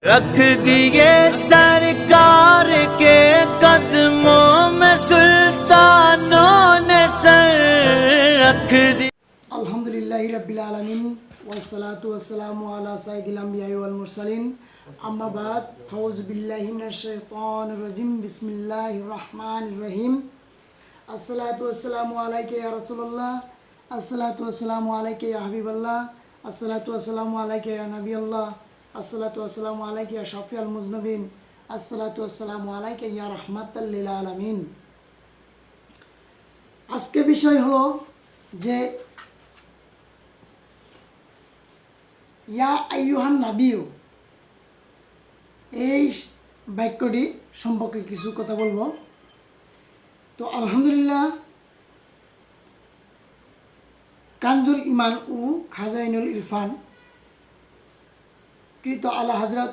रख दिए सरकार के कदमों में सुल्तानों ने सर रख दी। अल्हम्दुलिल्लाहि रब्बिल आलमीन वस्सलातु वस्सलामु अला सय्यिदिल अंबिया'i वल मुरसलीन अम्मा बाद फौज़ बिल्लाहि मिनश शैतानिर रजीम बिस्मिल्लाहिर रहमानिर रहीम अस्सलातु वस्सलामु अलैका या रसूलल्लाह अस्सलातु वस्सलामु अलैका या हबीबल्लाह अस्सलातु वस्सलामु अलैका या नबीयल्लाह अस्सलातु वस्सलामु अलैका या शफीउल मुज़नबिन अस्सलातु वस्सलामु अलैका या रहमाताल लिल आलामीन। আজকে বিষয় হলো যে ইয়া আইয়ুহান নাবিয়্যু এই বাক্যটি সম্পর্কে কিছু কথা বলবো। তো আলহামদুলিল্লাহ কানজুল ইমান ও খাজাইনুল ইরফান কৃত আলা হযরত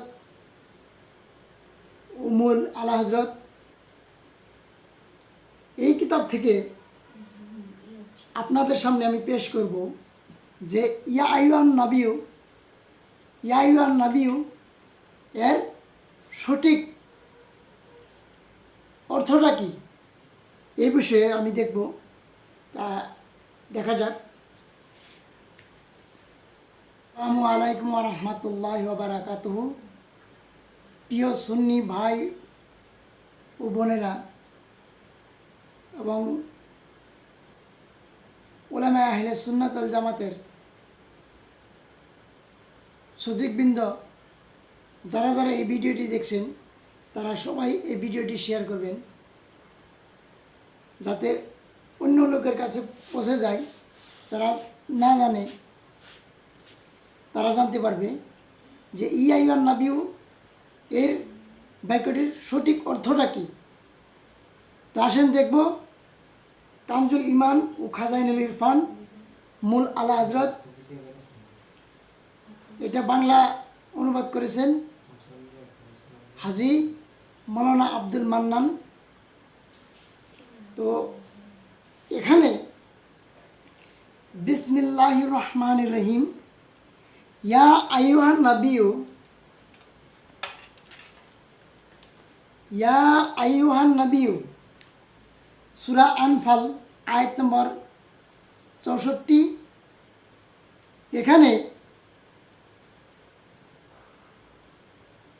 উমুল আলা হযরত এই কিতাব থেকে আপনাদের সামনে আমি পেশ করব যে ইয়া আইয়ুহান নাবিয়্যু এর সঠিক অর্থটা কি এই বিষয়ে আমি দেখব। তা দেখা যাক। আসসালামু আলাইকুম ওয়া রাহমাতুল্লাহি ওয়া বারাকাতুহু। প্রিয় সুন্নি ভাই ও বোনেরা এবং উলামায়ে আহলে সুন্নাত ওয়াল জামাতের সদস্যবৃন্দ, যারা যারা এই ভিডিওটি দেখছেন তারা সবাই এই ভিডিওটি শেয়ার করবেন যাতে অন্য লোকের কাছে পৌঁছে যায়। যারা না জানে তারা জানতে পারবে যে ইয়া আইয়ুহান নাবিয়্যু এর বাক্যটির সঠিক অর্থটা কী। তো আসেন দেখব কানজুল ইমান ও খাজাইনুল ইরফান মূল আলা হযরত, এটা বাংলা অনুবাদ করেছেন হাজী মাওলানা আব্দুল মান্নান। তো এখানে বিসমিল্লাহির রহমানির রহিম ইয়া আইয়ুহান নাবিয়্যু সূরা আনফাল আয়াত নম্বর 64। এখানে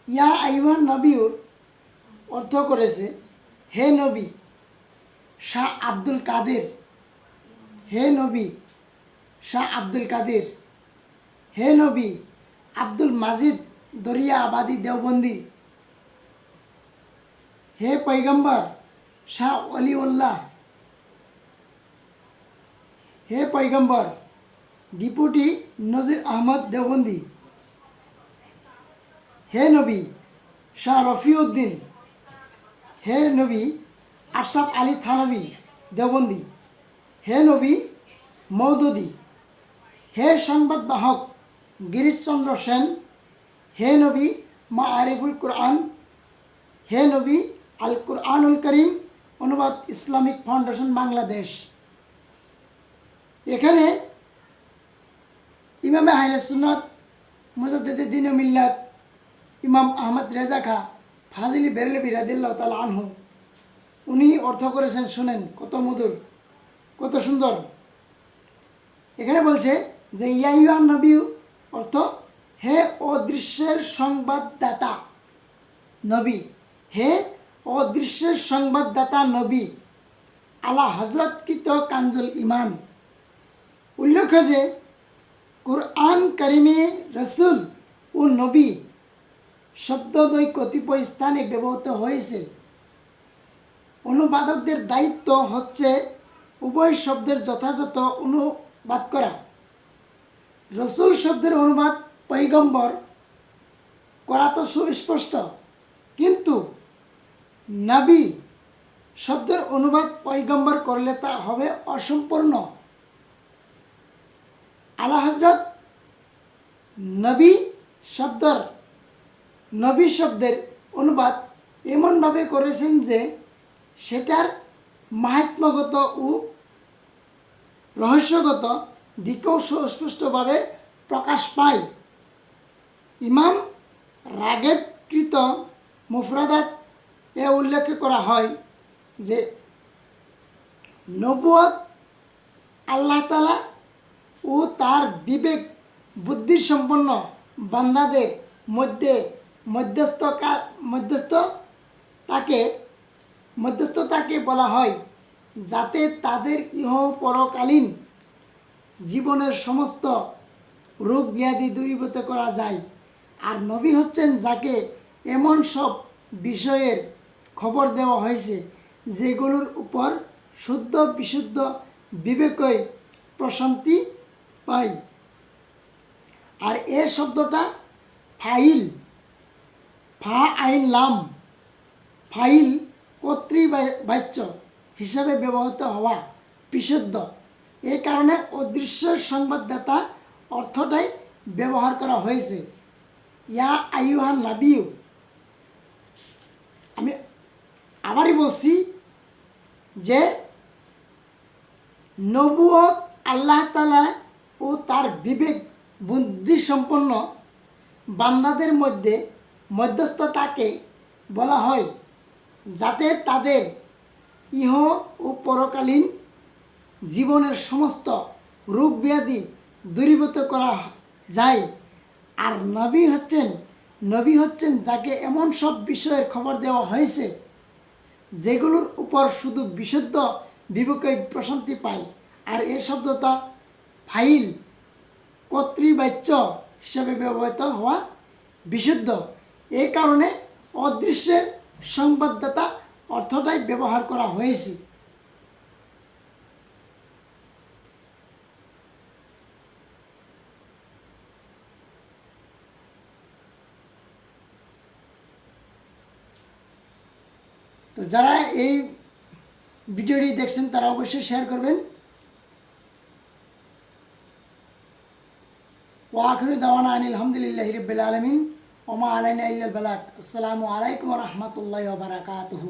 ইয়া আইয়ুহান নাবিয়্যুর অর্থ করেছে হে নবী শাহ আব্দুল কাদের, হে নবী শাহ আব্দুল কাদের, হে নবী আব্দুল মাজিদ দরিয়া আবাদি দেওবন্দি, হে পয়গম্বর শাহ ওলিউল্লাহ, হে পয়গম্বর ডিপুটি নজির আহমদ দেওবন্দি, হে নবী শাহ রফিউদ্দিন, হে নবী আশরাফ আলী থানভী দেওবন্দি, হে নবী মওদুদি, হে সংবাদবাহক গিরিশচন্দ্র সেন, হে নবী মাআরিফুল কুরআন, হে নবী আল কুরআনুল করিম অনুবাদ ইসলামিক ফাউন্ডেশন বাংলাদেশ। এখানে ইমামে আহলে সুন্নাত মুজাদ্দিদে দ্বীন ও মিল্লাত ইমাম আহমদ রেজা খা ফাজিলি বেরলভী রাদিয়াল্লাহু তাআলা আনহু উনি অর্থ করেছেন। শুনেন কত মধুর, কত সুন্দর। এখানে বলছে যে ইয়া আইয়ুহান নাবিয়্যু অর্থ হে অদৃশ্যের সংবাদদাতা নবী, হে অদৃশ্যের সংবাদদাতা নবী আলা হযরত কৃত কানজুল ইমান। উল্লেখ্য যে কুরআন কারিমে রসুল ও নবী শব্দদ্বয় কতিপয় স্থানে ব্যবহৃত হয়েছে। অনুবাদকদের দায়িত্ব হচ্ছে উভয় শব্দের যথাযথ অনুবাদ করা। রসুল শব্দের অনুবাদ পয়গম্বর করা তো সুস্পষ্ট, কিন্তু নবী শব্দের অনুবাদ পয়গম্বর করলে তা হবে অসম্পূর্ণ। আলা হযরত নবী শব্দের অনুবাদ এমনভাবে করেছেন যে সেটার মাহাত্ম্যগত ও রহস্যগত দিকেও সুস্পষ্টভাবে প্রকাশ পায়। ইমাম রাগেবকৃত মুফরাদাত এ উল্লেখ করা হয় যে নবুয়ত আল্লাহ তাআলা ও তার বিবেক বুদ্ধি সম্পন্ন বান্দাদের মধ্যে মধ্যস্থতাকে বলা হয়, যাতে তাদের পরকালীন জীবনের সমস্ত রোগ ব্যাধি দূরীভূত করা যায়। আর নবী হচ্ছেন যাকে এমন সব বিষয়ের খবর দেওয়া হয়েছে যেগুলোর উপর শুদ্ধ বিশুদ্ধ বিবেকই প্রশান্তি পায়। আর এ শব্দটা ফাইল, ফা আইন লাম, ফাইল কর্তৃবাচ্য হিসাবে ব্যবহৃত হওয়া বিশুদ্ধ। এই কারণে অদৃশ্য সংবাদদাতা অর্থটাই ব্যবহার করা হয়েছে। ইয়া আইয়ুহান নাবিয়্যু, আমি আবারই বলছি যে নবুয়ত আল্লাহ তাআলা ও তার বিবেক বুদ্ধি সম্পন্ন বান্দাদের মধ্যে মধ্যস্থতাকে বলা হয়, যাতে তাদের ইহ ও পরকালীন জীবনের সমস্ত রোগ ব্যাধি দূরীভূত করা যায়। আর নবী হচ্ছেন যাকে এমন সব বিষয়ের খবর দেওয়া হয়েছে যেগুলোর উপর শুধু বিশুদ্ধ বিবেকই প্রশান্তি পায়। আর এ শব্দটা ফাইল কর্তৃবাচ্য হিসাবে ব্যবহৃত হওয়া বিশুদ্ধ। এই কারণে অদৃশ্যের সংবাদদাতা অর্থটাই ব্যবহার করা হয়েছে। তো যারা এই ভিডিওটি দেখছেন তারা অবশ্যই শেয়ার করবেন। ওয়া আখিরু দাওয়ানা আনিল হামদুলিল্লাহি রাব্বিল আলামিন ওয়া মা আলাইনা ইল্লাল বালাগ। আসসালামু আলাইকুম ওয়া রাহমাতুল্লাহি ওয়া বারাকাতুহু।